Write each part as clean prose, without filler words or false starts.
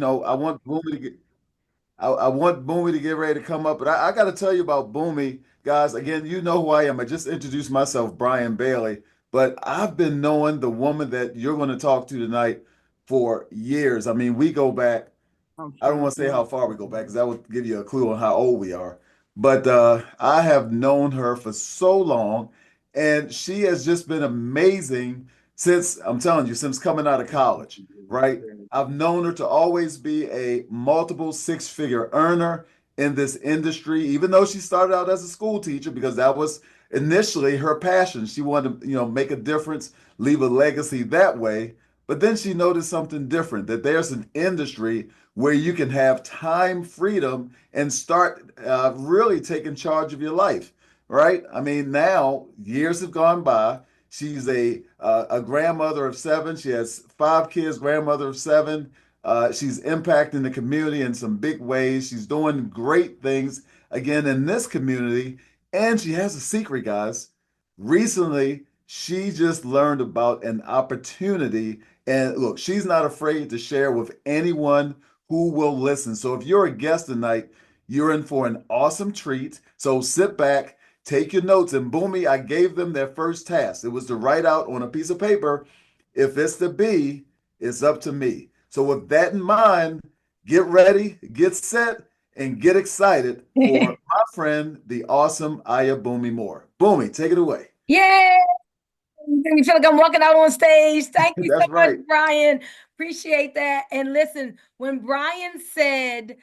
I want Boomy to get I want Boomy to get ready to come up, but I got to tell you about Boomy, guys. Again, you know who I am. I just introduced myself, Brian Bailey, but I've been knowing the woman that you're going to talk to tonight for years. I mean, we go back. I don't want to say how far we go back because that would give you a clue on how old we are. But I have known her for so long, and she has just been amazing since, I'm telling you, since coming out of college, right? I've known her to always be a multiple six-figure earner in this industry, even though she started out as a school teacher because that was initially her passion. She wanted to, make a difference, leave a legacy that way. But then she noticed something different, that there's an industry where you can have time freedom and start really taking charge of your life, right? I mean, now years have gone by. She's a grandmother of seven. She has five kids, grandmother of seven. She's impacting the community in some big ways. She's doing great things again in this community. And she has a secret, guys. Recently, she just learned about an opportunity. And look, she's not afraid to share with anyone who will listen. So if you're a guest tonight, you're in for an awesome treat. So sit back, take your notes, and Boomy, I gave them their first task. It was to write out on a piece of paper, if it's to be, it's up to me. So with that in mind, get ready, get set, and get excited for my friend, the awesome Aya Boomy Moore. Boomy, take it away. Yay! You make me feel like I'm walking out on stage. Thank you so That's much, right. Brian. Appreciate that. And listen, when Brian said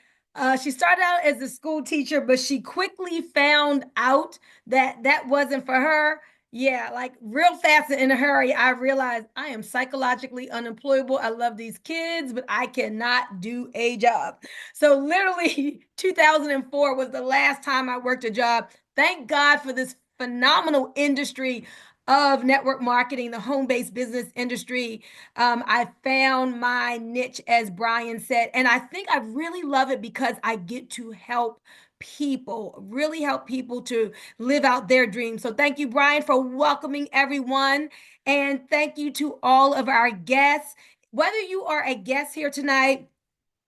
she started out as a school teacher, but she quickly found out that that wasn't for her. Yeah, like real fast in a hurry, I realized I am psychologically unemployable. I love these kids, but I cannot do a job. So, literally, 2004 was the last time I worked a job. Thank God for this phenomenal industry of network marketing, the home based business industry. I found my niche, as Brian said, and I think I really love it because I get to help people, really help people to live out their dreams. So, thank you, Brian, for welcoming everyone. And thank you to all of our guests. Whether you are a guest here tonight,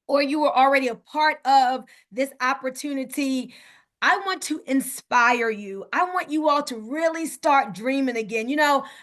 or you were already a part of this opportunity, I want to inspire you. I want you all to really start dreaming again.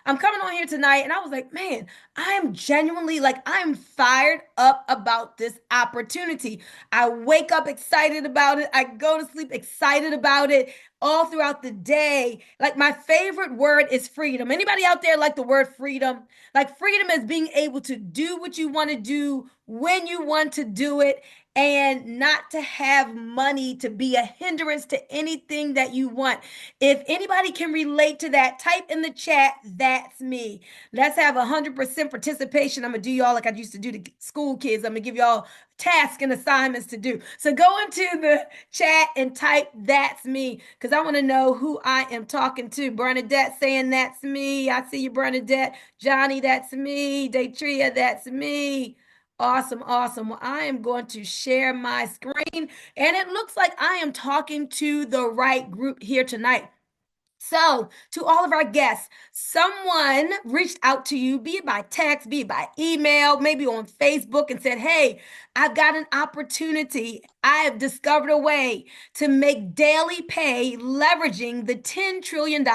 I'm coming on here tonight and I was like, man, I am genuinely like, I am fired up about this opportunity. I wake up excited about it. I go to sleep excited about it all throughout the day. Like, my favorite word is freedom. Anybody out there like the word freedom? Like, freedom is being able to do what you want to do when you want to do it, and not to have money to be a hindrance to anything that you want. If anybody can relate to that, type in the chat, that's me. Let's have 100% participation. I'm going to do y'all like I used to do to school kids. I'm going to give y'all tasks and assignments to do. So go into the chat and type that's me, because I want to know who I am talking to. Bernadette saying that's me. I see you, Bernadette. Johnny, that's me. Daytria, that's me. Awesome, awesome. Well, I am going to share my screen, and it looks like I am talking to the right group here tonight. So, to all of our guests, someone reached out to you, be it by text, be it by email, maybe on Facebook, and said, hey, I've got an opportunity. I have discovered a way to make daily pay leveraging the $10 trillion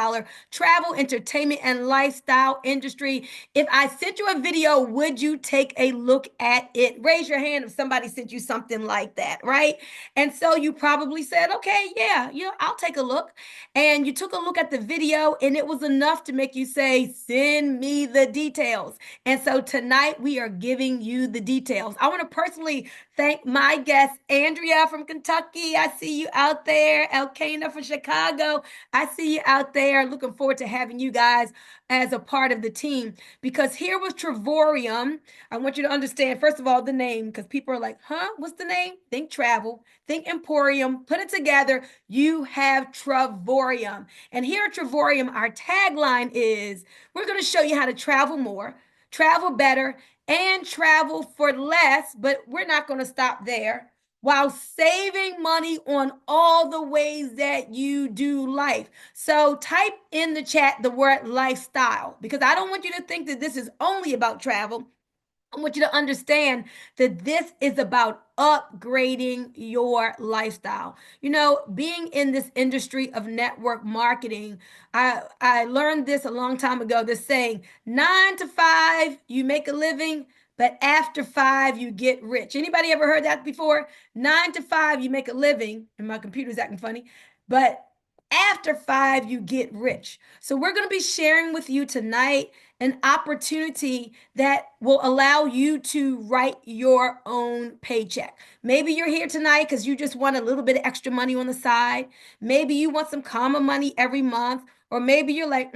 travel, entertainment, and lifestyle industry. If I sent you a video, would you take a look at it? Raise your hand if somebody sent you something like that, right? And so you probably said, okay, yeah, I'll take a look. And you took a look at the video and it was enough to make you say, send me the details. And so tonight we are giving you the details. I want to personally thank my guest, Andrea from Kentucky. I see you out there. Elkana from Chicago. I see you out there. Looking forward to having you guys as a part of the team, because here was Trevorium. I want you to understand, first of all, the name, because people are like, huh, what's the name? Think travel, think Emporium, put it together. You have Trevorium. And here at Trevorium, our tagline is, we're going to show you how to travel more, travel better, and travel for less, but we're not going to stop there, while saving money on all the ways that you do life. So type in the chat the word lifestyle, because I don't want you to think that this is only about travel. I want you to understand that this is about upgrading your lifestyle. You know, being in this industry of network marketing, I learned this a long time ago. This saying, 9 to 5, you make a living, but after 5, you get rich. Anybody ever heard that before? 9 to 5, you make a living, and my computer's acting funny, but after 5, you get rich. So we're going to be sharing with you tonight an opportunity that will allow you to write your own paycheck. Maybe you're here tonight because you just want a little bit of extra money on the side. Maybe you want some common money every month. Or maybe you're like,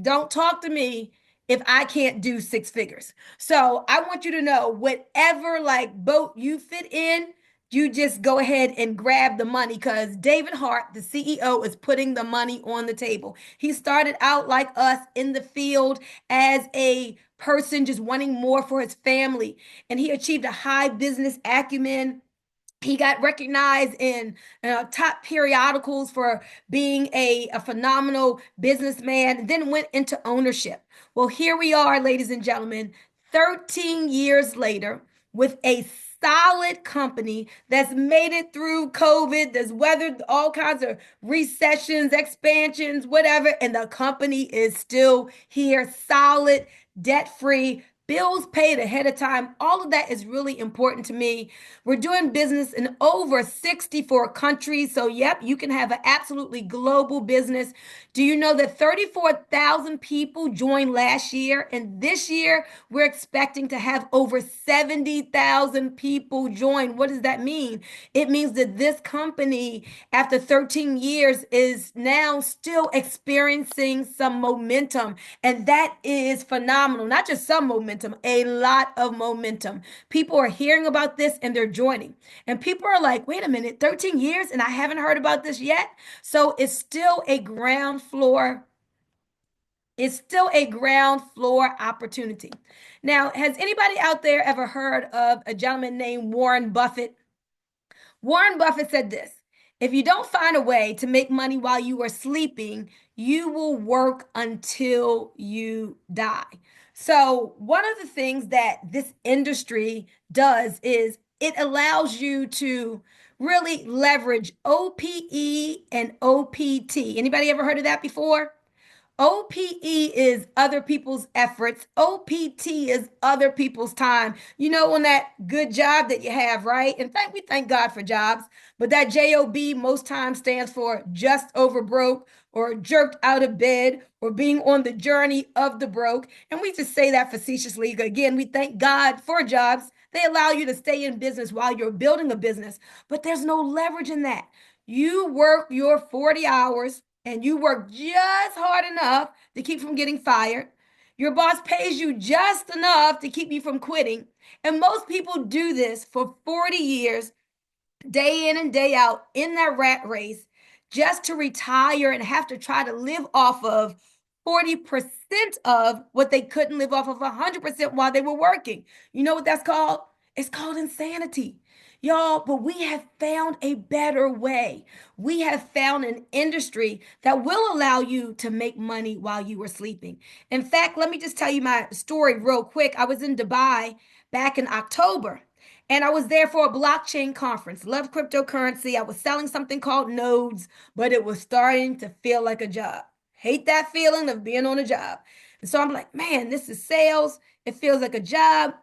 don't talk to me if I can't do 6 figures. So I want you to know whatever like boat you fit in, you just go ahead and grab the money because David Hart, the CEO, is putting the money on the table. He started out like us in the field as a person just wanting more for his family, and he achieved a high business acumen. He got recognized in top periodicals for being a phenomenal businessman, then went into ownership. Well, here we are, ladies and gentlemen, 13 years later, with a solid company that's made it through COVID, that's weathered all kinds of recessions, expansions, whatever, and the company is still here, solid, debt free, bills paid ahead of time. All of that is really important to me. We're doing business in over 64 countries. So, yep, you can have an absolutely global business. Do you know that 34,000 people joined last year? And this year, we're expecting to have over 70,000 people join. What does that mean? It means that this company, after 13 years, is now still experiencing some momentum. And that is phenomenal. Not just some momentum, a lot of momentum. People are hearing about this and they're joining. And people are like, wait a minute, 13 years and I haven't heard about this yet. So it's still a ground floor opportunity. Now, has anybody out there ever heard of a gentleman named Warren Buffett? Warren Buffett said this: if you don't find a way to make money while you are sleeping, you will work until you die. So, one of the things that this industry does is it allows you to really leverage OPE and OPT. Anybody ever heard of that before? OPE is other people's efforts. OPT is other people's time. You know, on that good job that you have, right? In fact, we thank God for jobs, but that JOB most times stands for just over broke or jerked out of bed or being on the journey of the broke. And we just say that facetiously. Again, we thank God for jobs. They allow you to stay in business while you're building a business, but there's no leverage in that. You work your 40 hours and you work just hard enough to keep from getting fired. Your boss pays you just enough to keep you from quitting. And most people do this for 40 years, day in and day out in that rat race, just to retire and have to try to live off of 40% of what they couldn't live off of 100% while they were working. You know what that's called? It's called insanity. Y'all, but we have found a better way. We have found an industry that will allow you to make money while you were sleeping. In fact, let me just tell you my story real quick. I was in Dubai back in October. And I was there for a blockchain conference. Love cryptocurrency. I was selling something called nodes, but it was starting to feel like a job. Hate that feeling of being on a job. And so I'm like, man, this is sales. It feels like a job.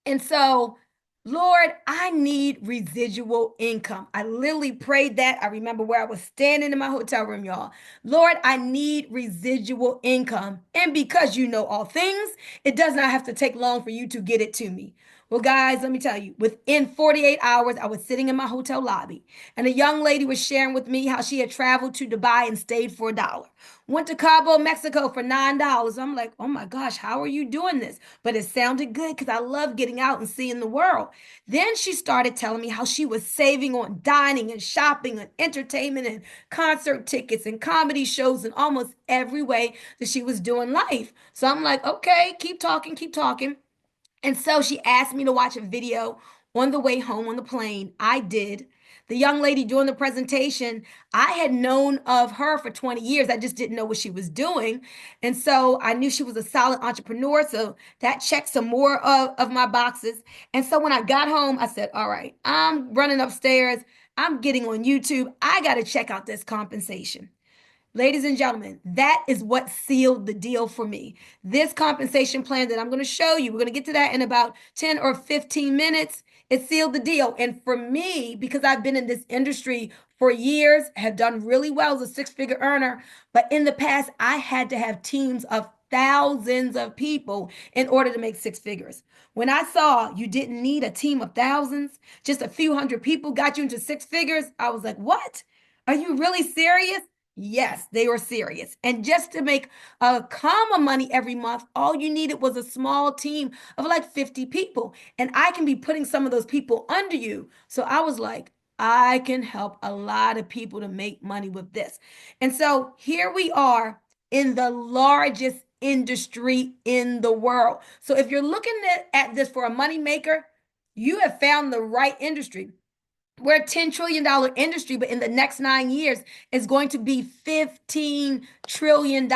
And so, Lord, I need residual income. I literally prayed that. I remember where I was standing in my hotel room, y'all. Lord, I need residual income. And because you know all things, it does not have to take long for you to get it to me. Well, guys, let me tell you, within 48 hours, I was sitting in my hotel lobby, and a young lady was sharing with me how she had traveled to Dubai and stayed for $1. Went to Cabo, Mexico for $9. I'm like, oh my gosh, how are you doing this? But it sounded good because I love getting out and seeing the world. Then she started telling me how she was saving on dining and shopping and entertainment and concert tickets and comedy shows and almost every way that she was doing life. So I'm like, okay, keep talking, keep talking. And so she asked me to watch a video on the way home on the plane. I did. The young lady doing the presentation, I had known of her for 20 years. I just didn't know what she was doing. And so I knew she was a solid entrepreneur. So that checked some more of my boxes. And so when I got home, I said, all right, I'm running upstairs. I'm getting on YouTube. I got to check out this compensation. Ladies and gentlemen, that is what sealed the deal for me. This compensation plan that I'm going to show you, we're going to get to that in about 10 or 15 minutes. It sealed the deal. And for me, because I've been in this industry for years, have done really well as a six-figure earner, but in the past, I had to have teams of thousands of people in order to make six figures. When I saw you didn't need a team of thousands, just a few hundred people got you into six figures, I was like, what? Are you really serious? Yes, they were serious. And just to make a comma money every month, all you needed was a small team of like 50 people. And I can be putting some of those people under you. So I was like, I can help a lot of people to make money with this. And so here we are in the largest industry in the world. So if you're looking at this for a money maker, you have found the right industry. We're a $10 trillion industry, but in the next 9 years, it's going to be $15 trillion,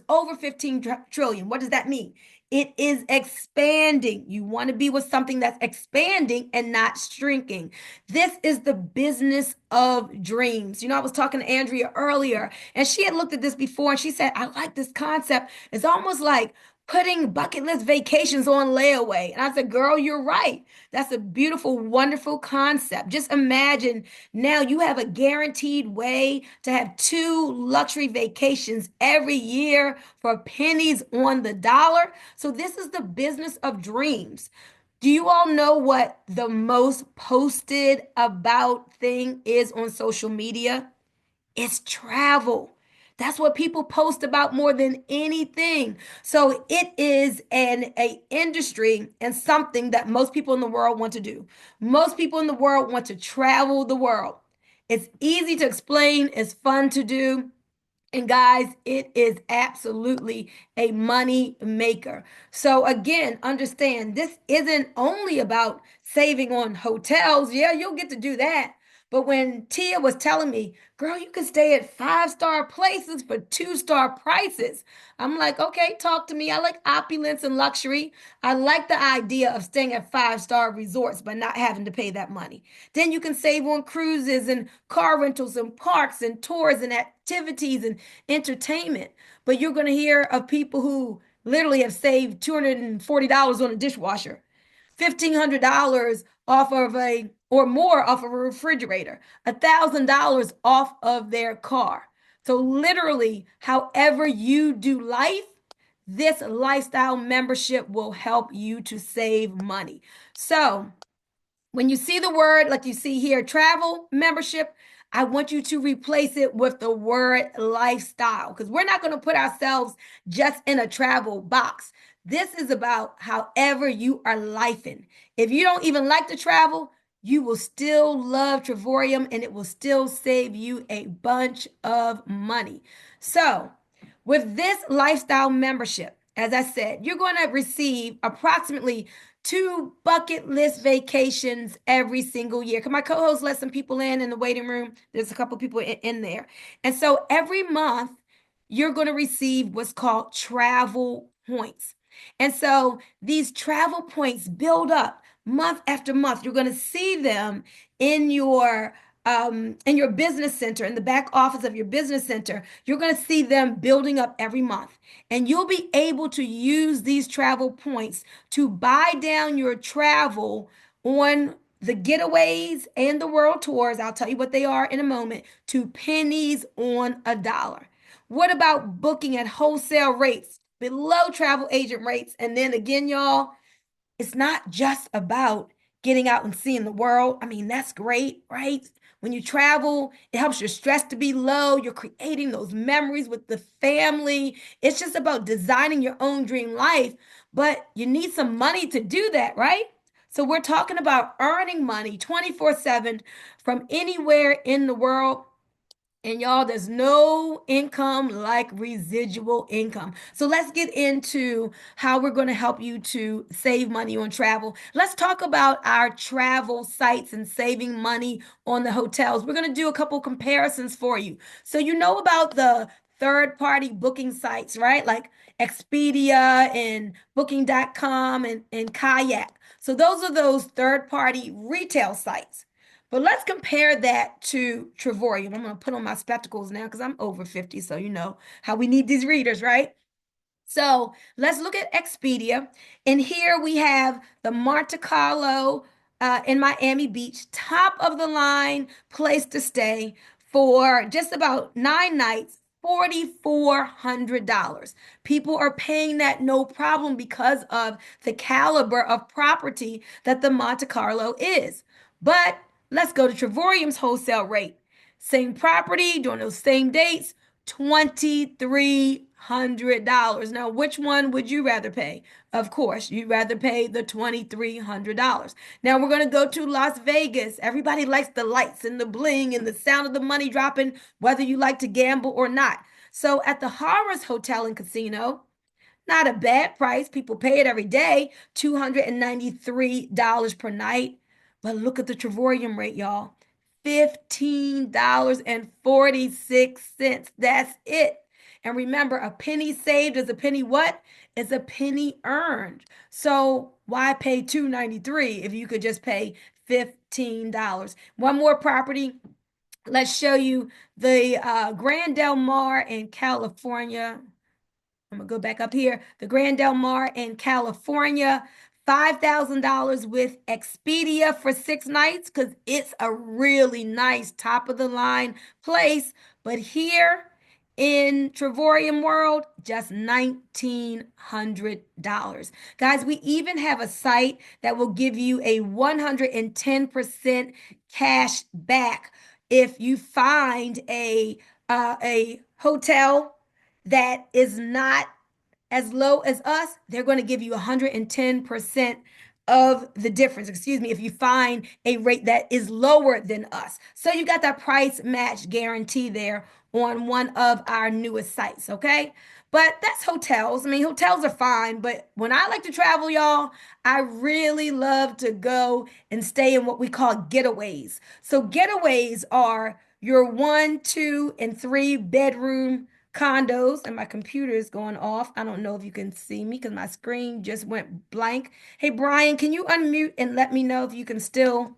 over 15 trillion. What does that mean? It is expanding. You want to be with something that's expanding and not shrinking. This is the business of dreams. You know, I was talking to Andrea earlier, and she had looked at this before, and she said, I like this concept. It's almost like putting bucket list vacations on layaway. And I said, girl, you're right. That's a beautiful, wonderful concept. Just imagine now you have a guaranteed way to have two luxury vacations every year for pennies on the dollar. So, this is the business of dreams. Do you all know what the most posted about thing is on social media? It's travel. That's what people post about more than anything. So it is an a industry and something that most people in the world want to do. Most people in the world want to travel the world. It's easy to explain, it's fun to do. And guys, it is absolutely a money maker. So again, understand this isn't only about saving on hotels. Yeah, you'll get to do that. But when Tia was telling me, girl, you can stay at five-star places for two-star prices. I'm like, okay, talk to me. I like opulence and luxury. I like the idea of staying at five-star resorts, but not having to pay that money. Then you can save on cruises and car rentals and parks and tours and activities and entertainment. But you're going to hear of people who literally have saved $240 on a dishwasher, $1,500 off of a or more off of a refrigerator, $1,000 off of their car. So literally, however you do life, this lifestyle membership will help you to save money. So when you see the word, like you see here, travel membership, I want you to replace it with the word lifestyle because we're not going to put ourselves just in a travel box. This is about however you are lifing. If you don't even like to travel, you will still love Travorium and it will still save you a bunch of money. So, with this lifestyle membership, as I said, you're going to receive approximately two bucket list vacations every single year. Can my co-host let some people in the waiting room? There's a couple people in there. And so every month, you're going to receive what's called travel points. And so these travel points build up month after month. You're going to see them in your business center, in the back office of your business center. You're going to see them building up every month. And you'll be able to use these travel points to buy down your travel on the getaways and the world tours. I'll tell you what they are in a moment, to pennies on a dollar. What about booking at wholesale rates below travel agent rates? And then again, y'all, it's not just about getting out and seeing the world. I mean, that's great, right? When you travel, it helps your stress to be low. You're creating those memories with the family. It's just about designing your own dream life, but you need some money to do that, right? So we're talking about earning money 24/7 from anywhere in the world. And y'all, there's no income like residual income. So let's get into how we're going to help you to save money on travel. Let's talk about our travel sites and saving money on the hotels. We're going to do a couple comparisons for you. So you know about the third-party booking sites, right? Like Expedia and booking.com and Kayak. So those are those third-party retail sites. But let's compare that to Trevorium. I'm going to put on my spectacles now because I'm over 50. So you know how we need these readers, right? So let's look at Expedia. And here we have the Monte Carlo in Miami Beach, top of the line place to stay for just about 9 nights. $4,400. People are paying that no problem because of the caliber of property that the Monte Carlo is. But let's go to Trevorium's wholesale rate. Same property during those same dates, $2,300. Now, which one would you rather pay? Of course, you'd rather pay the $2,300. Now, we're going to go to Las Vegas. Everybody likes the lights and the bling and the sound of the money dropping, whether you like to gamble or not. So, at the Harrah's Hotel and Casino, not a bad price. People pay it every day, $293 per night. But look at the Trevorium rate, y'all. $15.46. That's it. And remember, a penny saved is a penny what? Is a penny earned. So why pay $293 if you could just pay $15? One more property. Let's show you the Grand Del Mar in California. I'm gonna go back up here. The Grand Del Mar in California, $5,000 with Expedia for 6 nights because it's a really nice top of the line place. But here in Trevorium World, just $1,900. Guys, we even have a site that will give you a 110% cash back if you find a hotel that is not as low as us. They're going to give you 110% of the difference. Excuse me, if you find a rate that is lower than us. So you got that price match guarantee there on one of our newest sites, okay? But that's hotels. I mean, hotels are fine, but when I like to travel, y'all, I really love to go and stay in what we call getaways. So getaways are your 1, 2, and 3 bedroom condos, and my computer is going off. I don't know if you can see me because my screen just went blank. Hey, Brian, can you unmute and let me know if you can still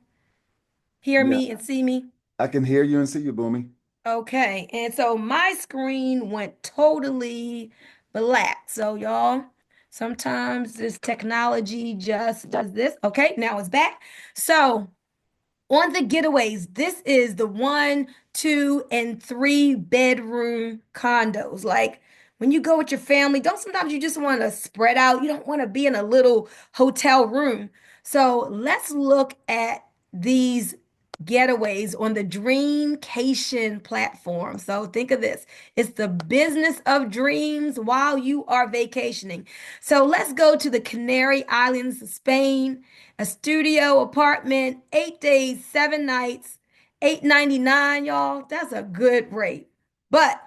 hear Yeah, me and see me? I can hear you and see you, Boomy. Okay, and so my screen went totally black. So, y'all, sometimes this technology just does this. Okay, now it's back. So, on the getaways, this is the 1, 2, and 3 bedroom condos. Like when you go with your family, don't sometimes you just want to spread out. You don't want to be in a little hotel room. So let's look at these getaways on the Dreamcation platform. So think of this. It's the business of dreams while you are vacationing. So let's go to the Canary Islands, Spain, a studio apartment, 8 days, 7 nights, 899, y'all. That's a good rate. But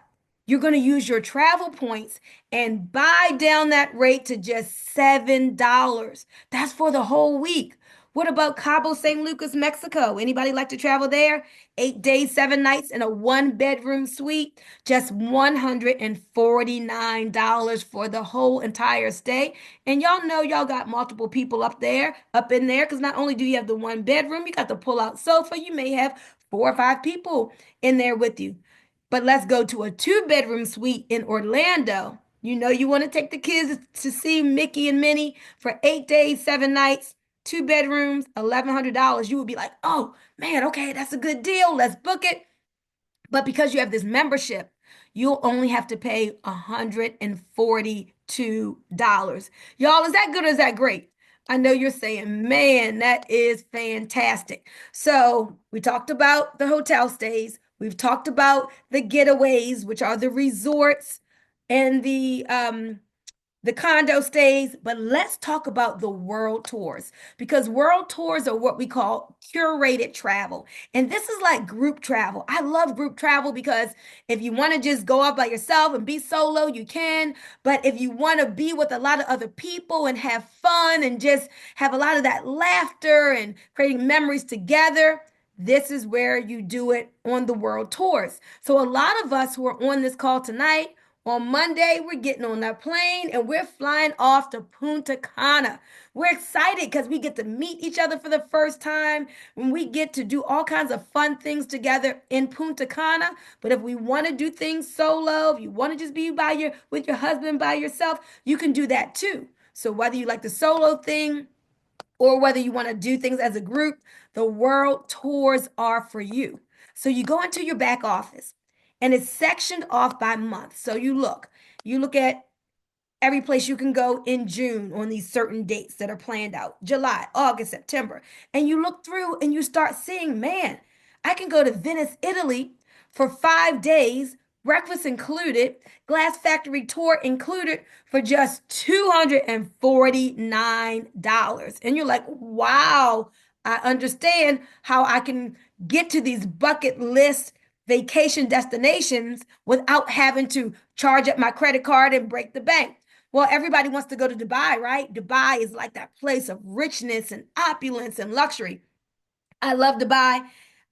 you're going to use your travel points and buy down that rate to just $7. That's for the whole week. What about Cabo San Lucas, Mexico? Anybody like to travel there? 8 days, 7 nights in a 1 bedroom suite, just $149 for the whole entire stay. And y'all know y'all got multiple people up in there, because not only do you have the 1 bedroom, you got the pull-out sofa, you may have 4 or 5 people in there with you. But let's go to a 2 bedroom suite in Orlando. You know, you want to take the kids to see Mickey and Minnie for 8 days, 7 nights, 2 bedrooms, $1,100. You would be like, oh man, okay, that's a good deal. Let's book it. But because you have this membership, you'll only have to pay $142. Y'all, is that good or is that great? I know you're saying, man, that is fantastic. So we talked about the hotel stays. We've talked about the getaways, which are the resorts and the condo stays, but let's talk about the world tours because world tours are what we call curated travel. And this is like group travel. I love group travel because if you want to just go out by yourself and be solo, you can. But if you want to be with a lot of other people and have fun and just have a lot of that laughter and creating memories together, this is where you do it on the world tours. So, a lot of us who are on this call tonight, on Monday, we're getting on that plane and we're flying off to Punta Cana. We're excited because we get to meet each other for the first time and we get to do all kinds of fun things together in Punta Cana. But if we want to do things solo, if you want to just be by your with your husband by yourself, you can do that too. So whether you like the solo thing or whether you want to do things as a group, the world tours are for you. So you go into your back office and it's sectioned off by month. So you look at every place you can go in June on these certain dates that are planned out, July, August, September. And you look through and you start seeing, man, I can go to Venice, Italy for 5 days, breakfast included, glass factory tour included for just $249. And you're like, wow, I understand how I can get to these bucket list vacation destinations without having to charge up my credit card and break the bank. Well, everybody wants to go to Dubai, right? Dubai is like that place of richness and opulence and luxury. I love Dubai.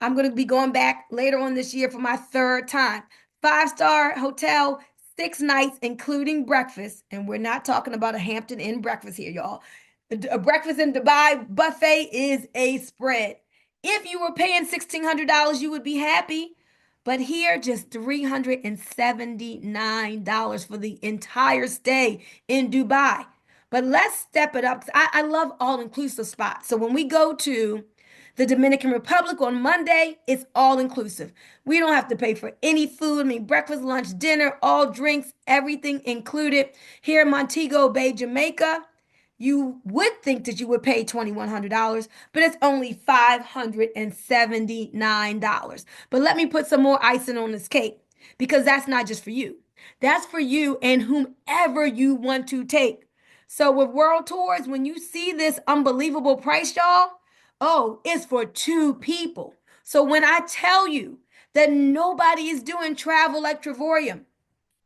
I'm going to be going back later on this year for my third time. Five-star hotel, 6 nights, including breakfast. And we're not talking about a Hampton Inn breakfast here, y'all. A breakfast in Dubai buffet is a spread. If you were paying $1,600, you would be happy. But here, just $379 for the entire stay in Dubai. But let's step it up. I love all inclusive spots. So when we go to the Dominican Republic on Monday, it's all inclusive. We don't have to pay for any food. I mean, breakfast, lunch, dinner, all drinks, everything included. Here in Montego Bay, Jamaica, you would think that you would pay $2,100, but it's only $579. But let me put some more icing on this cake because that's not just for you. That's for you and whomever you want to take. So with World Tours, when you see this unbelievable price, y'all, oh, it's for two people. So when I tell you that nobody is doing travel like Trevorium,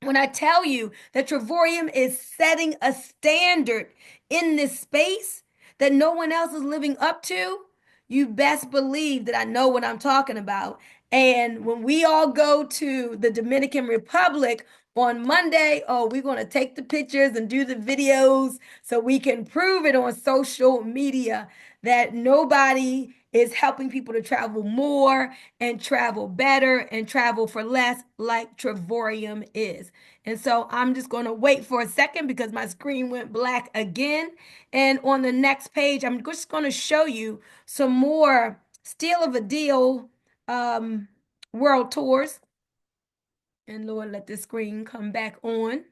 when I tell you that Trevorium is setting a standard in this space that no one else is living up to, you best believe that I know what I'm talking about. And when we all go to the Dominican Republic on Monday, oh, we're going to take the pictures and do the videos so we can prove it on social media that nobody is helping people to travel more and travel better and travel for less like Trevorium is. And so I'm just going to wait for a second because my screen went black again. And on the next page, I'm just going to show you some more Steal of a Deal um, world tours. And Lord, let the screen come back on.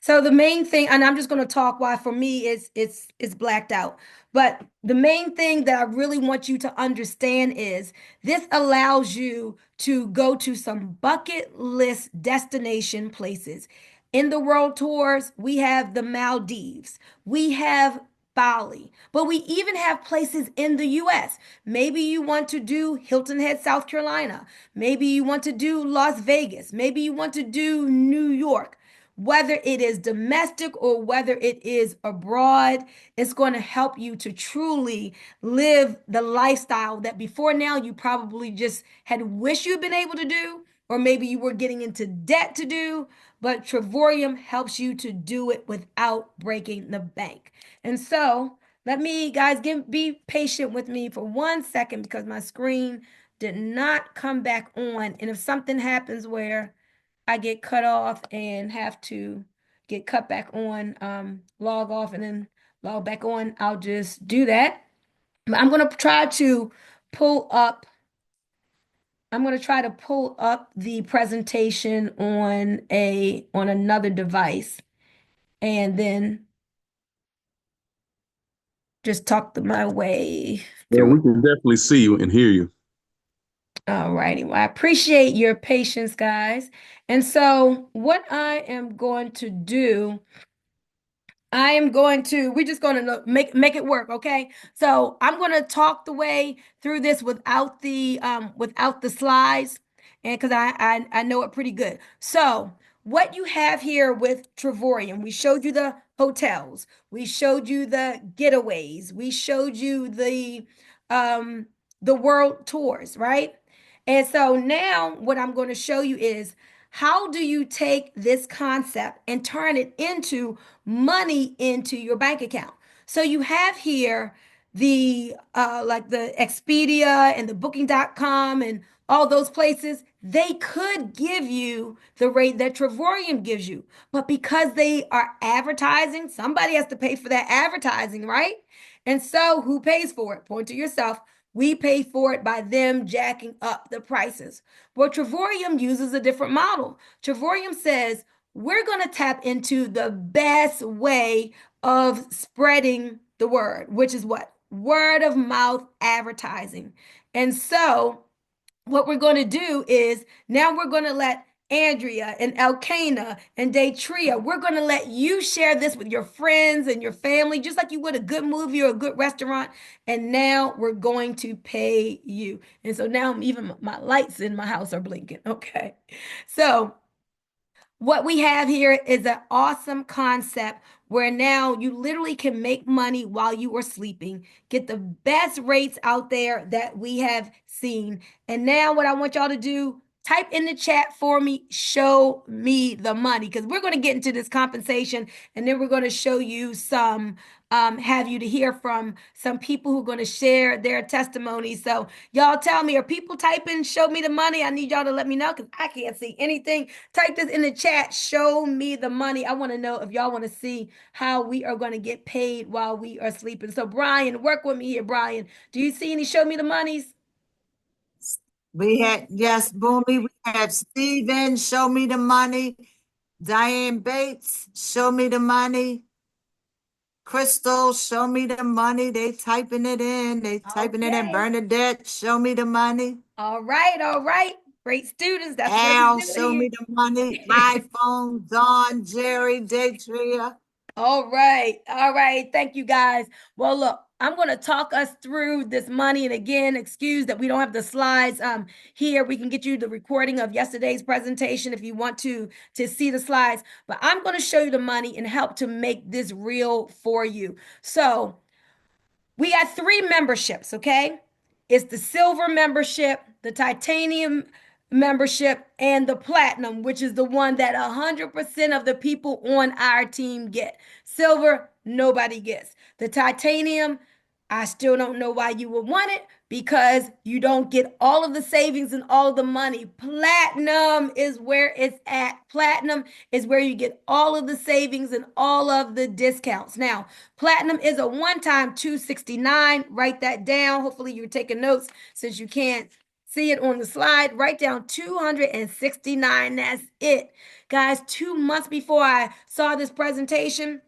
So the main thing, and I'm just going to talk why for me it's blacked out. But the main thing that I really want you to understand is this allows you to go to some bucket list destination places. In the world tours, we have the Maldives, we have Bali, but we even have places in the US. Maybe you want to do Hilton Head, South Carolina. Maybe you want to do Las Vegas. Maybe you want to do New York. Whether it is domestic or whether it is abroad, it's going to help you to truly live the lifestyle that before now you probably just had wished you'd been able to do, or maybe you were getting into debt to do. But Trevorium helps you to do it without breaking the bank. And so let me, guys, be patient with me for 1 second because my screen did not come back on. And if something happens where I get cut off and have to get cut back on, log off and then log back on, I'll just do that. But pull up, I'm gonna try to pull up the presentation on another device and then just talk my way Yeah, through we it. can definitely see you and hear you. All righty. Well, I appreciate your patience, guys. And so, what I am going to do, we're just going to make it work, okay? So I'm going to talk the way through this without the slides, and because I know it pretty good. So what you have here with Trevorium, we showed you the hotels, we showed you the getaways, we showed you the world tours, right? And so now what I'm going to show you is how do you take this concept and turn it into money into your bank account? So you have here the like the Expedia and the booking.com and all those places, they could give you the rate that Trevorium gives you. But because they are advertising, somebody has to pay for that advertising, right? And so who pays for it? Point to yourself. We pay for it by them jacking up the prices. Well, Trevorium uses a different model. Trevorium says, we're going to tap into the best way of spreading the word, which is what? Word of mouth advertising. And so, what we're going to do is now we're going to let Andrea and Elkanah and Daytria, we're going to let you share this with your friends and your family, just like you would a good movie or a good restaurant. And now we're going to pay you. And so now even my lights in my house are blinking. Okay. So what we have here is an awesome concept where now you literally can make money while you are sleeping, get the best rates out there that we have seen. And now, what I want y'all to do, type in the chat for me, show me the money, because we're going to get into this compensation and then we're going to show you have you to hear from some people who are going to share their testimonies. So, y'all tell me, are people typing, show me the money? I need y'all to let me know because I can't see anything. Type this in the chat. Show me the money. I want to know if y'all want to see how we are going to get paid while we are sleeping. So, Brian, work with me here, Brian. Do you see any show me the monies? We had, yes, Boomy. We had Steven, show me the money. Diane Bates, show me the money. Crystal, show me the money. They typing it in. They typing it in. Okay. Bernadette, show me the money. All right. All right. Great students. That's what we Al, do show me the money. here. iPhone, Dawn, Jerry, Daytria. All right. All right. Thank you, guys. Well, look, I'm going to talk us through this money. And again, excuse that we don't have the slides here. We can get you the recording of yesterday's presentation if you want to see the slides. But I'm going to show you the money and help to make this real for you. So we got three memberships, okay? It's the silver membership, the titanium membership, and the platinum, which is the one that 100% of the people on our team get. Silver, nobody gets. The titanium, I still don't know why you would want it because you don't get all of the savings and all of the money. Platinum is where it's at. Platinum is where you get all of the savings and all of the discounts. Now, platinum is a one-time 269. Write that down. Hopefully you're taking notes since you can't see it on the slide. Write down 269. That's it. Guys, 2 months before I saw this presentation,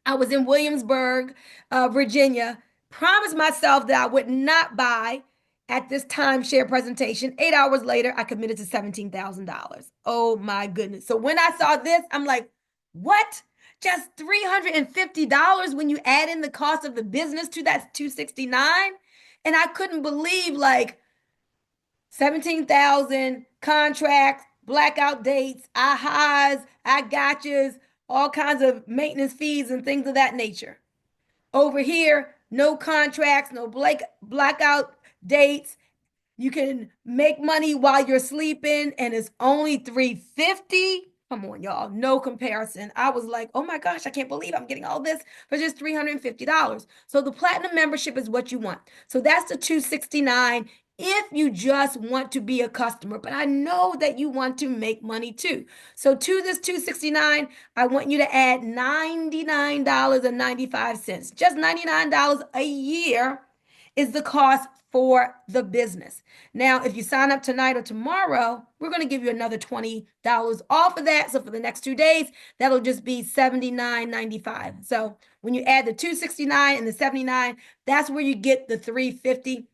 I was in Williamsburg, Virginia. Promised myself that I would not buy at this timeshare presentation. 8 hours later, I committed to $17,000. Oh my goodness. So when I saw this, I'm like, what? Just $350 when you add in the cost of the business to that 269? And I couldn't believe like 17,000 contracts, blackout dates, ahas, I gotchas, all kinds of maintenance fees and things of that nature. Over here, no contracts, no blackout dates. You can make money while you're sleeping, and it's only 350. Come on, y'all. No comparison. I was like, oh my gosh, I can't believe I'm getting all this for just $350. So the platinum membership is what you want. So that's the 269 if you just want to be a customer. But I know that you want to make money too. So to this 269, I want you to add $99.95. Just $99 a year is the cost for the business. Now, if you sign up tonight or tomorrow, we're going to give you another $20 off of that. So for the next 2 days, that'll just be $79.95. So when you add the 269 and the 79, that's where you get the 350.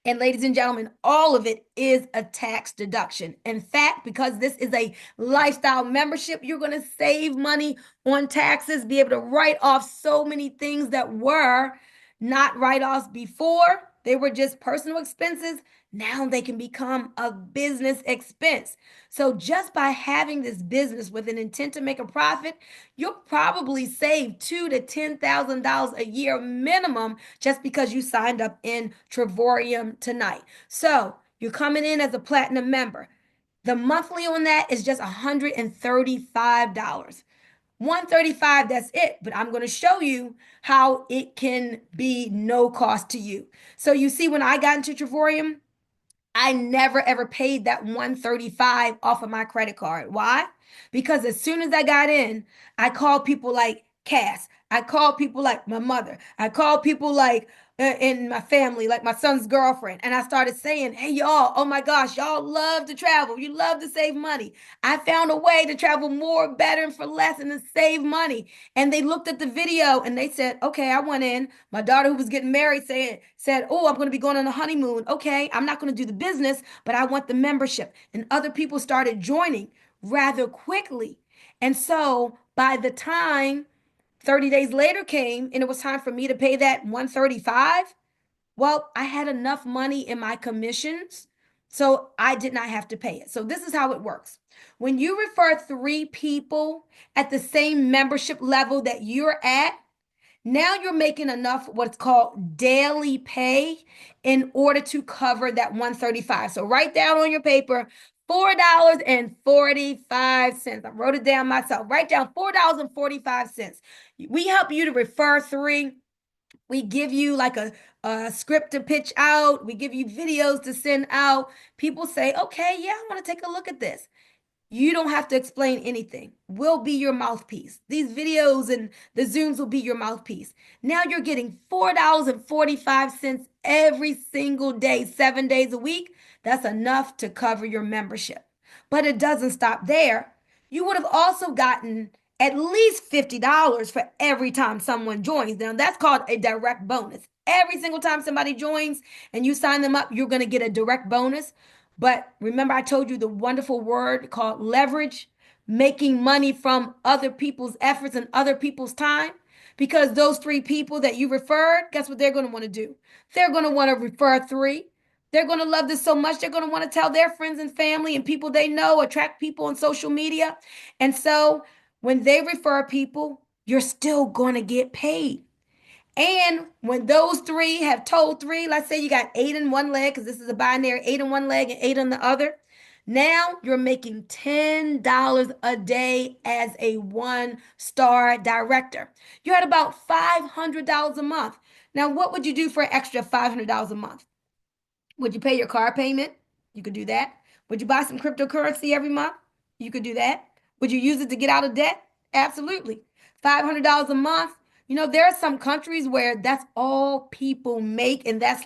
And ladies and gentlemen, all of it is a tax deduction. In fact, because this is a lifestyle membership, you're going to save money on taxes, be able to write off so many things that were not write-offs before. They were just personal expenses. Now they can become a business expense. So just by having this business with an intent to make a profit, you'll probably save $2,000 to $10,000 a year minimum just because you signed up in Trevorium tonight. So you're coming in as a platinum member. The monthly on that is just $135. 135, that's it. But I'm going to show you how it can be no cost to you. So you see, when I got into Trevorium, I never ever paid that 135 off of my credit card. Why? Because as soon as I got in, I called people like Cass. I called people like my mother. I called people like in my family, like my son's girlfriend. And I started saying, hey, y'all, oh my gosh, y'all love to travel. You love to save money. I found a way to travel more, better, and for less and to save money. And they looked at the video and they said, okay, I went in. My daughter, who was getting married, said, oh, I'm going to be going on a honeymoon. Okay, I'm not going to do the business, but I want the membership. And other people started joining rather quickly. And so by the time 30 days later came and it was time for me to pay that 135, well, I had enough money in my commissions, so I did not have to pay it. So this is how it works. When you refer 3 people at the same membership level that you're at, now you're making enough what's called daily pay in order to cover that 135. So write down on your paper $4.45. I wrote it down myself. Write down $4.45. We help you to refer 3. We give you like a script to pitch out. We give you videos to send out. People say, okay, yeah, I want to take a look at this. You don't have to explain anything. We'll be your mouthpiece. These videos and the Zooms will be your mouthpiece. Now you're getting $4.45 every single day, 7 days a week. That's enough to cover your membership. But it doesn't stop there. You would have also gotten at least $50 for every time someone joins. Now, that's called a direct bonus. Every single time somebody joins and you sign them up, you're going to get a direct bonus. But remember, I told you the wonderful word called leverage, making money from other people's efforts and other people's time. Because those 3 people that you referred, guess what they're going to want to do? They're going to want to refer 3. They're going to love this so much, they're going to want to tell their friends and family and people they know, attract people on social media. And so when they refer people, you're still going to get paid. And when those 3 have told 3, let's say you got 8 in one leg, because this is a binary, 8 in one leg and 8 in the other. Now you're making $10 a day as a 1-star director. You're at about $500 a month. Now, what would you do for an extra $500 a month? Would you pay your car payment? You could do that. Would you buy some cryptocurrency every month? You could do that. Would you use it to get out of debt? Absolutely. $500 a month. You know, there are some countries where that's all people make, and that's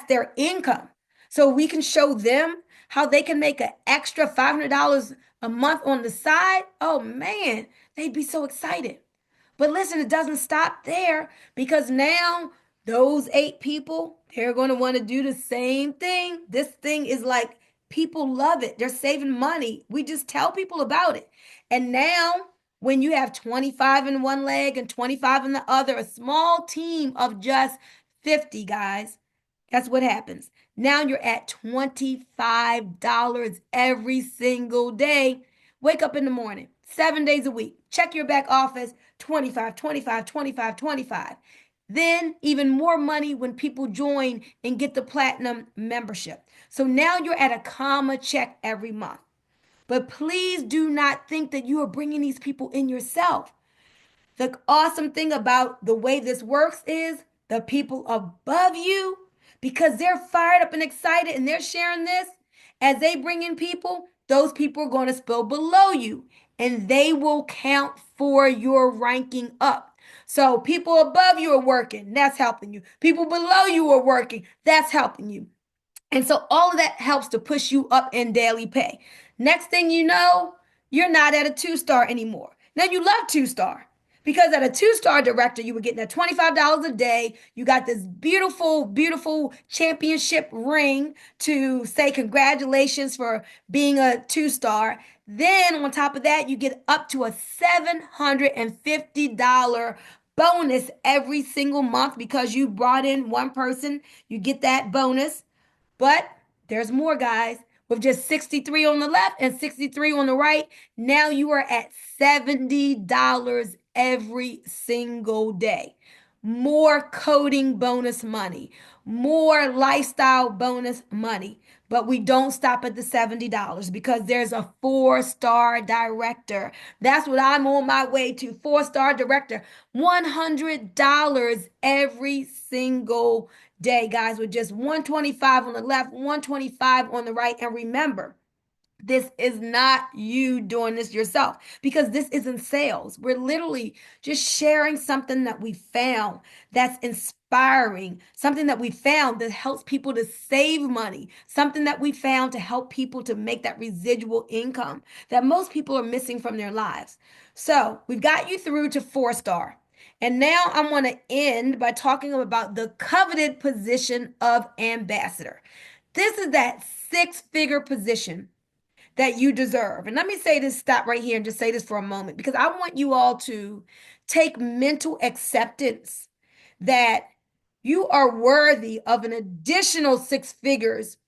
their income. So we can show them how they can make an extra $500 a month on the side. Oh man, they'd be so excited. But listen, it doesn't stop there, because now those 8 people, they're going to want to do the same thing. This thing is like, people love it. They're saving money. We just tell people about it. And now, when you have 25 in one leg and 25 in the other, a small team of just 50 guys, that's what happens. Now you're at $25 every single day. Wake up in the morning, 7 days a week. Check your back office, 25, 25, 25, 25. Then even more money when people join and get the platinum membership. So now you're at a comma check every month. But please do not think that you are bringing these people in yourself. The awesome thing about the way this works is the people above you, because they're fired up and excited and they're sharing this, as they bring in people, those people are going to spill below you and they will count for your ranking up. So people above you are working, that's helping you. People below you are working, that's helping you. And so all of that helps to push you up in daily pay. Next thing you know, you're not at a 2-star anymore. Now you love 2-star Because at a 2-star director, you were getting at $25 a day. You got this beautiful, beautiful championship ring to say congratulations for being a 2-star. Then on top of that, you get up to a $750 bonus every single month because you brought in one person. You get that bonus. But there's more, guys. With just 63 on the left and 63 on the right, now you are at $70 every single day. More coding bonus money, more lifestyle bonus money. But we don't stop at the $70 because there's a 4-star director. That's what I'm on my way to. 4-star director. $100 every single day, guys, with just 125 on the left, 125 on the right. And remember, this is not you doing this yourself because this isn't sales. We're literally just sharing something that we found that's inspiring, something that we found that helps people to save money, something that we found to help people to make that residual income that most people are missing from their lives. So we've got you through to 4-star. And now I want to end by talking about the coveted position of ambassador. This is that 6-figure position that you deserve. And let me say this, stop right here and just say this for a moment, because I want you all to take mental acceptance that you are worthy of an additional 6 figures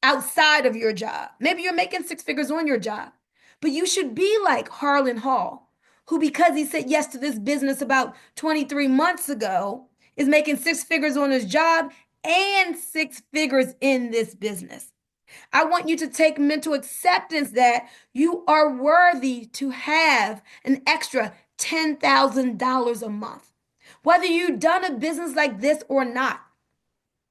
outside of your job. Maybe you're making 6 figures on your job, but you should be like Harlan Hall, who, because he said yes to this business about 23 months ago, is making 6 figures on his job and 6 figures in this business. I want you to take mental acceptance that you are worthy to have an extra $10,000 a month. Whether you've done a business like this or not,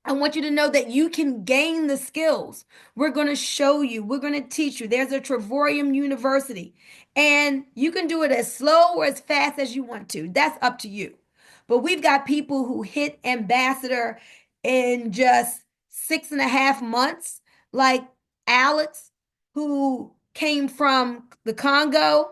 I want you to know that you can gain the skills. We're going to show you, we're going to teach you. There's a Trevorium University, and you can do it as slow or as fast as you want to. That's up to you. But we've got people who hit ambassador in just 6.5 months, like Alex, who came from the Congo,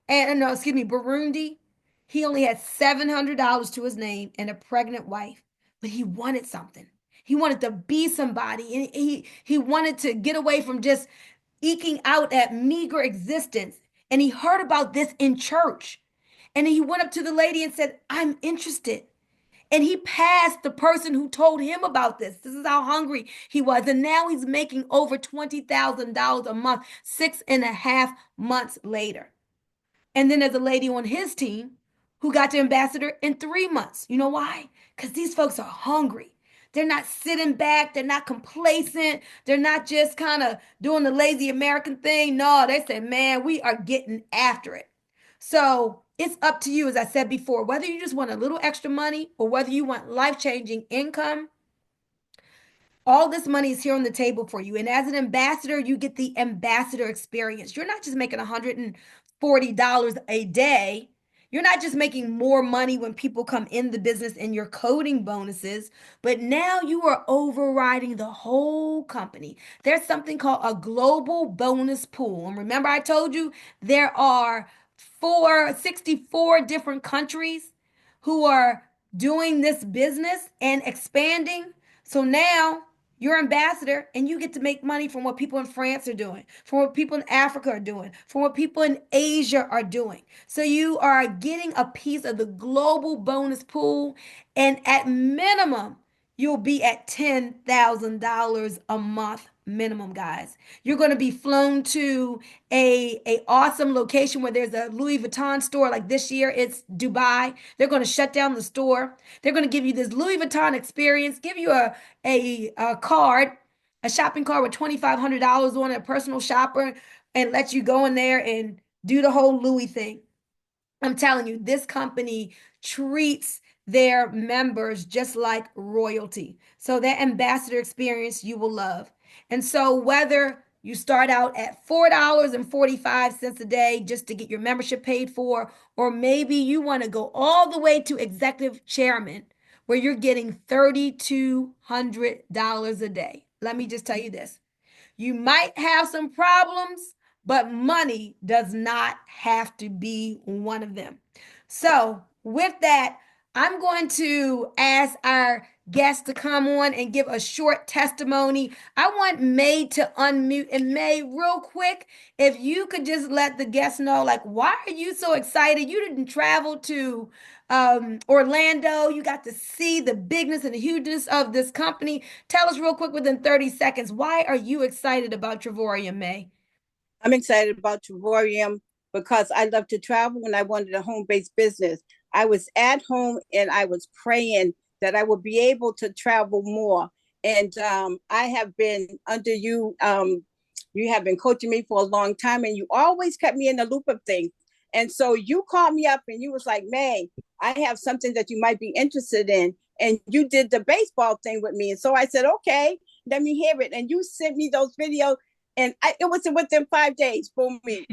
and no, excuse me, Burundi. He only had $700 to his name and a pregnant wife, but he wanted something. He wanted to be somebody, and he wanted to get away from just eking out at meager existence. And he heard about this in church. And he went up to the lady and said, "I'm interested." And he passed the person who told him about this. This is how hungry he was. And now he's making over $20,000 a month, 6.5 months later. And then there's a lady on his team who got to ambassador in 3 months. You know why? Because these folks are hungry. They're not sitting back. They're not complacent. They're not just kind of doing the lazy American thing. No, they say, man, we are getting after it. So it's up to you, as I said before, whether you just want a little extra money or whether you want life-changing income. All this money is here on the table for you. And as an ambassador, you get the ambassador experience. You're not just making $140 a day. You're not just making more money when people come in the business and you're coding bonuses, but now you are overriding the whole company. There's something called a global bonus pool. And remember, I told you there are 64 different countries who are doing this business and expanding. So now you're ambassador and you get to make money from what people in France are doing, from what people in Africa are doing, from what people in Asia are doing. So you are getting a piece of the global bonus pool, and at minimum, you'll be at $10,000 a month minimum, guys. You're going to be flown to a awesome location where there's a Louis Vuitton store. Like this year, it's Dubai. They're going to shut down the store. They're going to give you this Louis Vuitton experience, give you a card, a shopping card with $2,500 on it, a personal shopper, and let you go in there and do the whole Louis thing. I'm telling you, this company treats their members just like royalty. So that ambassador experience you will love. And so whether you start out at $4.45 a day just to get your membership paid for, or maybe you want to go all the way to executive chairman where you're getting $3,200 a day. Let me just tell you this. You might have some problems, but money does not have to be one of them. So, with that, I'm going to ask our guests to come on and give a short testimony. I want May to unmute. And May, real quick, if you could just let the guests know, like, why are you so excited? You didn't travel to Orlando. You got to see the bigness and the hugeness of this company. Tell us real quick within 30 seconds, why are you excited about Travorium, May? I'm excited about Travorium because I love to travel and I wanted a home-based business. I was at home and I was praying that I would be able to travel more. And I have been under you. You have been coaching me for a long time, and you always kept me in the loop of things. And so you called me up and you was like, May, I have something that you might be interested in. And you did the baseball thing with me. And so I said, okay, let me hear it. And you sent me those videos. And it was within 5 days for me.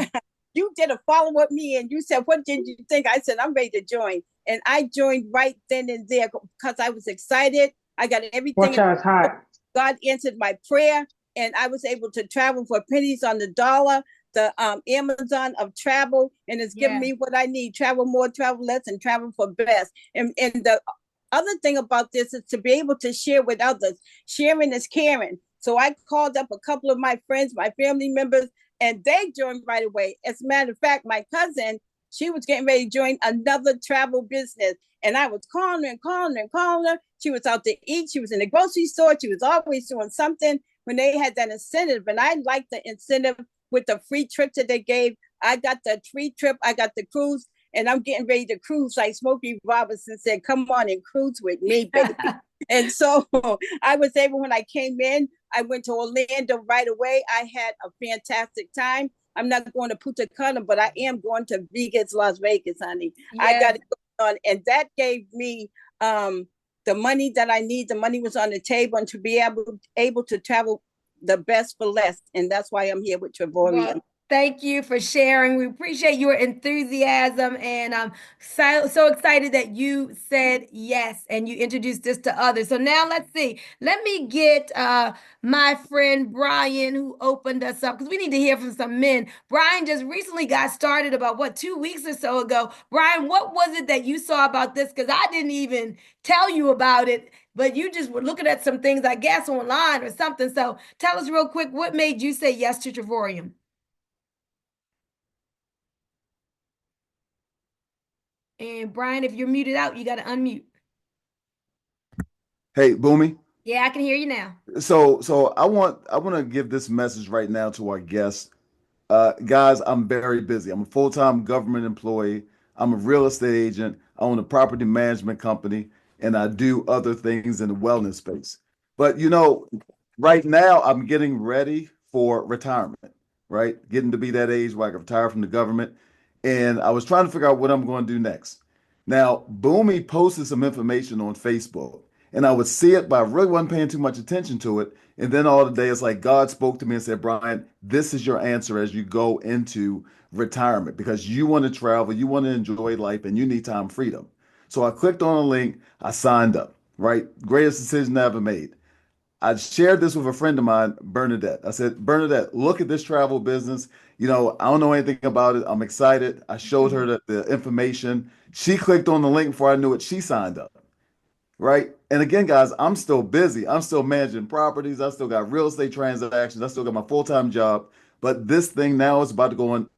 You did a follow up me and you said, what did you think? I said, I'm ready to join. And I joined right then and there because I was excited. I got everything. Watch out, it's hot. God answered my prayer and I was able to travel for pennies on the dollar, the Amazon of travel. And it's giving me what I need, travel more, travel less, and travel for best. And the other thing about this is to be able to share with others. Sharing is caring. So I called up a couple of my friends, my family members, and they joined right away. As a matter of fact, my cousin, she was getting ready to join another travel business. And I was calling her and calling her and calling her. She was out to eat. She was in the grocery store. She was always doing something when they had that incentive. And I liked the incentive with the free trip that they gave. I got the free trip. I got the cruise. And I'm getting ready to cruise like Smokey Robinson said, come on and cruise with me, baby. And so I was able, when I came in, I went to Orlando right away. I had a fantastic time. I'm not going to Punta Cana, but I am going to Vegas, Las Vegas, honey. Yeah. I got it going on. And that gave me the money that I need. The money was on the table and to be able to travel the best for less. And that's why I'm here with Travorium. Well, thank you for sharing. We appreciate your enthusiasm, and I'm so excited that you said yes and you introduced this to others. So now let's see. Let me get my friend Brian, who opened us up, because we need to hear from some men. Brian just recently got started about 2 weeks or so ago. Brian, what was it that you saw about this? Because I didn't even tell you about it, but you just were looking at some things, I guess, online or something. So tell us real quick, what made you say yes to Travorium? And Brian, if you're muted out, you got to unmute. Hey, Boomy. Yeah, I can hear you now. So I want to give this message right now to our guests. Guys, I'm very busy. I'm a full-time government employee. I'm a real estate agent. I own a property management company, and I do other things in the wellness space. But right now I'm getting ready for retirement, right? Getting to be that age where I can retire from the government. And I was trying to figure out what I'm going to do next. Now, Boomy posted some information on Facebook, and I would see it, but I really wasn't paying too much attention to it. And then all the day, it's like God spoke to me and said, Brian, this is your answer as you go into retirement because you want to travel, you want to enjoy life, and you need time freedom. So I clicked on a link, I signed up, right? Greatest decision I ever made. I shared this with a friend of mine, Bernadette. I said, Bernadette, look at this travel business. I don't know anything about it. I'm excited. I showed her the information. She clicked on the link before I knew it. She signed up, right? And again, guys, I'm still busy. I'm still managing properties. I still got real estate transactions. I still got my full-time job. But this thing now is about to go on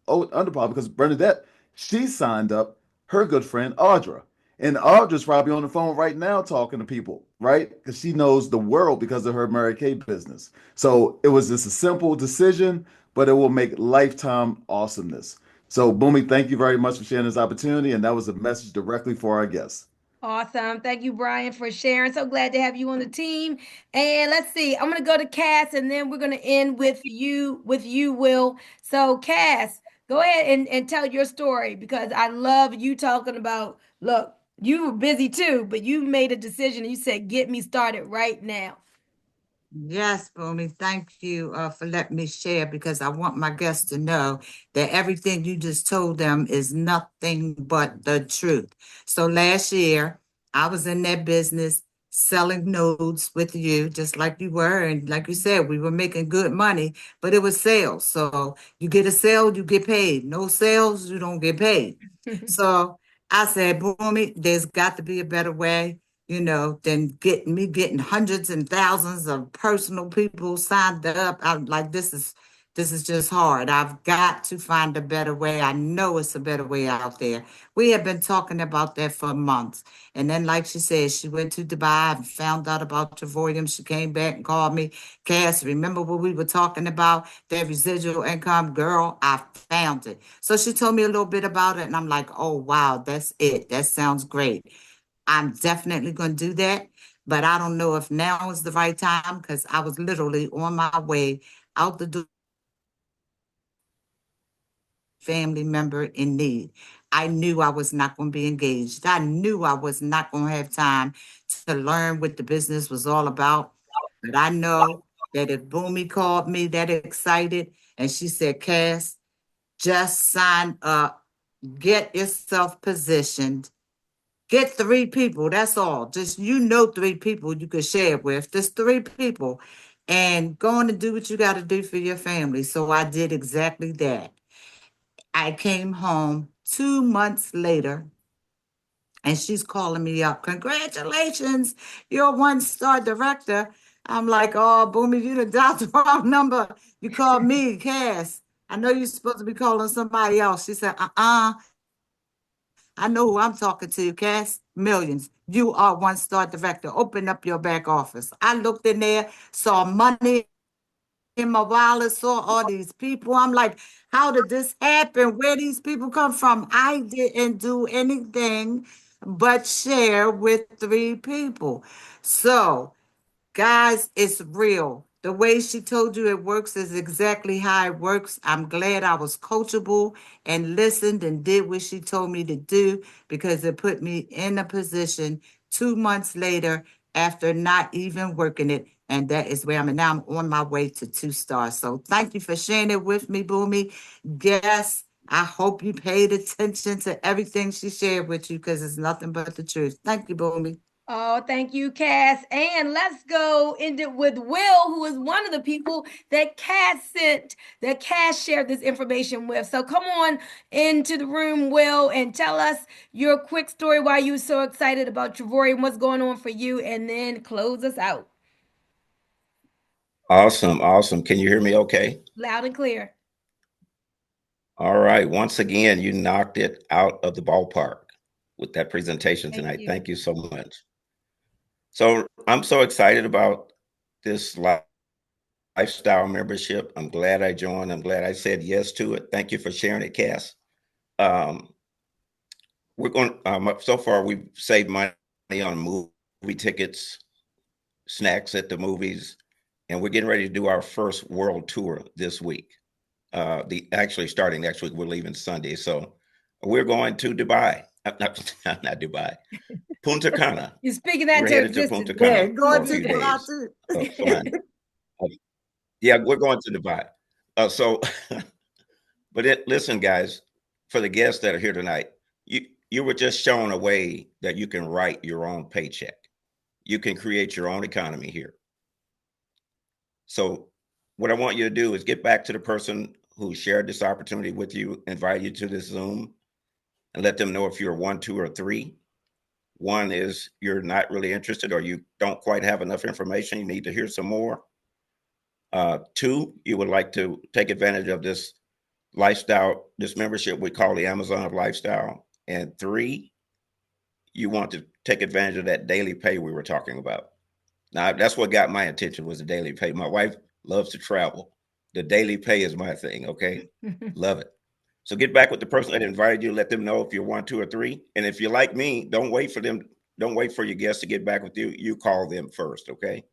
underpowered because Bernadette, she signed up her good friend, Audra. And Audra's probably on the phone right now talking to people, right? Because she knows the world because of her Mary Kay business. So it was just a simple decision, but it will make lifetime awesomeness. So, Boomy, thank you very much for sharing this opportunity. And that was a message directly for our guests. Awesome. Thank you, Brian, for sharing. So glad to have you on the team. And let's see, I'm going to go to Cass, and then we're going to end with you, Will. So, Cass, go ahead and tell your story because I love you talking about, look, you were busy too, but you made a decision and you said, get me started right now. Yes, Boomy, thank you for letting me share because I want my guests to know that everything you just told them is nothing but the truth. So last year, I was in that business selling nodes with you, just like you were. And like you said, we were making good money, but it was sales. So you get a sale, you get paid. No sales, you don't get paid. So I said, Boomy, there's got to be a better way, than getting hundreds and thousands of personal people signed up. I'm like, this is just hard. I've got to find a better way. I know it's a better way out there. We have been talking about that for months. And then, like she said, she went to Dubai and found out about Travoium. She came back and called me, Cass, remember what we were talking about? That residual income? Girl, I found it. So she told me a little bit about it, and I'm like, oh, wow, that's it. That sounds great. I'm definitely going to do that. But I don't know if now is the right time because I was literally on my way out the door, family member in need. I knew I was not going to be engaged. I knew I was not going to have time to learn what the business was all about. But I know that if Boomy called me that excited and she said, Cass, just sign up, get yourself positioned, get 3 people. That's all. Just, 3 people you could share it with. Just 3 people. And go on and do what you got to do for your family. So I did exactly that. I came home 2 months later and she's calling me up. Congratulations, you're a 1-star director. I'm like, oh, Boomy, you done dialed the wrong number. You called me, Cass. I know you're supposed to be calling somebody else. She said, I know who I'm talking to, Cass. Millions. You are 1-star director. Open up your back office. I looked in there, saw money in my wallet, saw all these people. I'm like, how did this happen? Where these people come from? I didn't do anything but share with 3 people. So guys, it's real. The way she told you it works is exactly how it works. I'm glad I was coachable and listened and did what she told me to do because it put me in a position 2 months later after not even working it. And that is where I'm at now. I'm on my way to 2 stars. So thank you for sharing it with me, Boomy. Yes, I hope you paid attention to everything she shared with you because it's nothing but the truth. Thank you, Boomy. Oh, thank you, Cass. And let's go end it with Will, who is one of the people that Cass shared this information with. So come on into the room, Will, and tell us your quick story why you're so excited about Travory and what's going on for you, and then close us out. Awesome, awesome. Can you hear me okay? Loud and clear. All right. Once again, you knocked it out of the ballpark with that presentation Thank tonight. you. Thank you so much. So I'm so excited about this lifestyle membership. I'm glad I joined. I'm glad I said yes to it. Thank you for sharing it, Cass. We're going. So far, we've saved money on movie tickets, snacks at the movies, and we're getting ready to do our first world tour this week. Actually starting next week, we're leaving Sunday, so we're going to Dubai. Not Dubai, Punta Cana. You're speaking that We're to headed to existence. Punta Yeah, Cana for going a to few Dubai days. too. Fun. Yeah, we're going to Dubai. So, listen, guys, for the guests that are here tonight, you were just shown a way that you can write your own paycheck. You can create your own economy here. So, what I want you to do is get back to the person who shared this opportunity with you, invite you to this Zoom, and let them know if you're 1, 2, or 3. 1 is you're not really interested or you don't quite have enough information. You need to hear some more. 2, you would like to take advantage of this lifestyle, this membership we call the Amazon of Lifestyle. And 3, you want to take advantage of that daily pay we were talking about. Now, that's what got my attention was the daily pay. My wife loves to travel. The daily pay is my thing, okay? Love it. So get back with the person that invited you. Let them know if you're 1, 2, or 3. And if you're like me, don't wait for them. Don't wait for your guests to get back with you. You call them first, okay?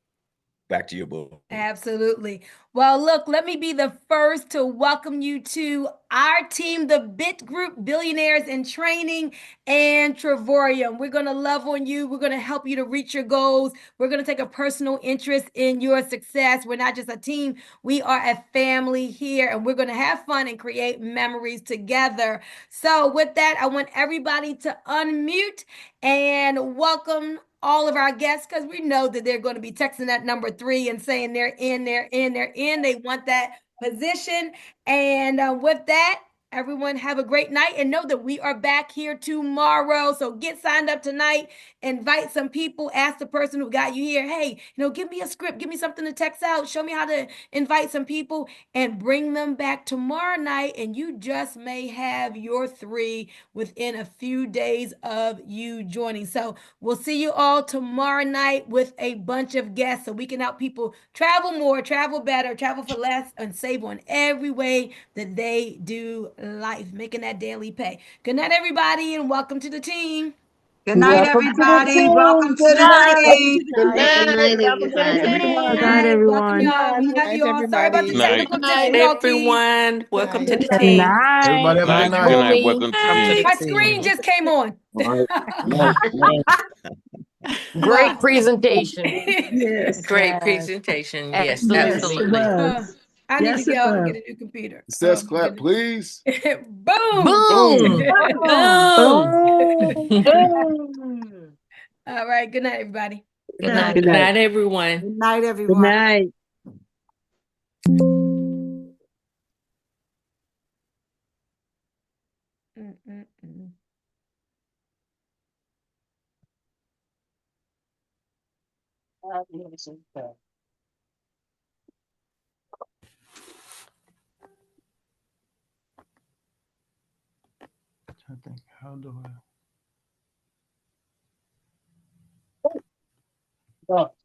Back to your book. Absolutely. Well, look, let me be the first to welcome you to our team, the Bit Group Billionaires in Training and Trevorium. We're going to love on you. We're going to help you to reach your goals. We're going to take a personal interest in your success. We're not just a team, we are a family here, and we're going to have fun and create memories together. So, with that, I want everybody to unmute and welcome all of our guests because we know that they're going to be texting that number 3 and saying they're in. They want that position. And with that, Everyone have a great night and know that we are back here tomorrow. So get signed up tonight, invite some people, ask the person who got you here, hey, give me a script, give me something to text out, show me how to invite some people, and bring them back tomorrow night. And you just may have your 3 within a few days of you joining. So we'll see you all tomorrow night with a bunch of guests so we can help people travel more, travel better, travel for less, and save on every way that they do life, making that daily pay. Good night, everybody, and welcome to the team. Good night, Welcome to the everybody. Welcome team. to Good the night. Welcome team. to the Good team. night, Welcome to the everybody. team. Good night, Welcome, everyone. y'all. We love Night, you all. Sorry about the everybody. technical Night, difficulties. everyone. Welcome to Good the night. team. Everybody have a good Night, night. Good night. Boomy. Welcome to Welcome to the the My team. screen just came on. Great presentation. Yes. Great presentation. Yes, Excellent. Yes, it absolutely. was. I need to Yes, it get out and was. get a new computer. It says Oh, my clap, goodness. please. Boom. Boom. Boom. Boom. Boom. All right. Good night, everybody. Good night. Good night, everyone. Good night, Good everyone. night. Mm-mm-mm. I think, how do I? Go.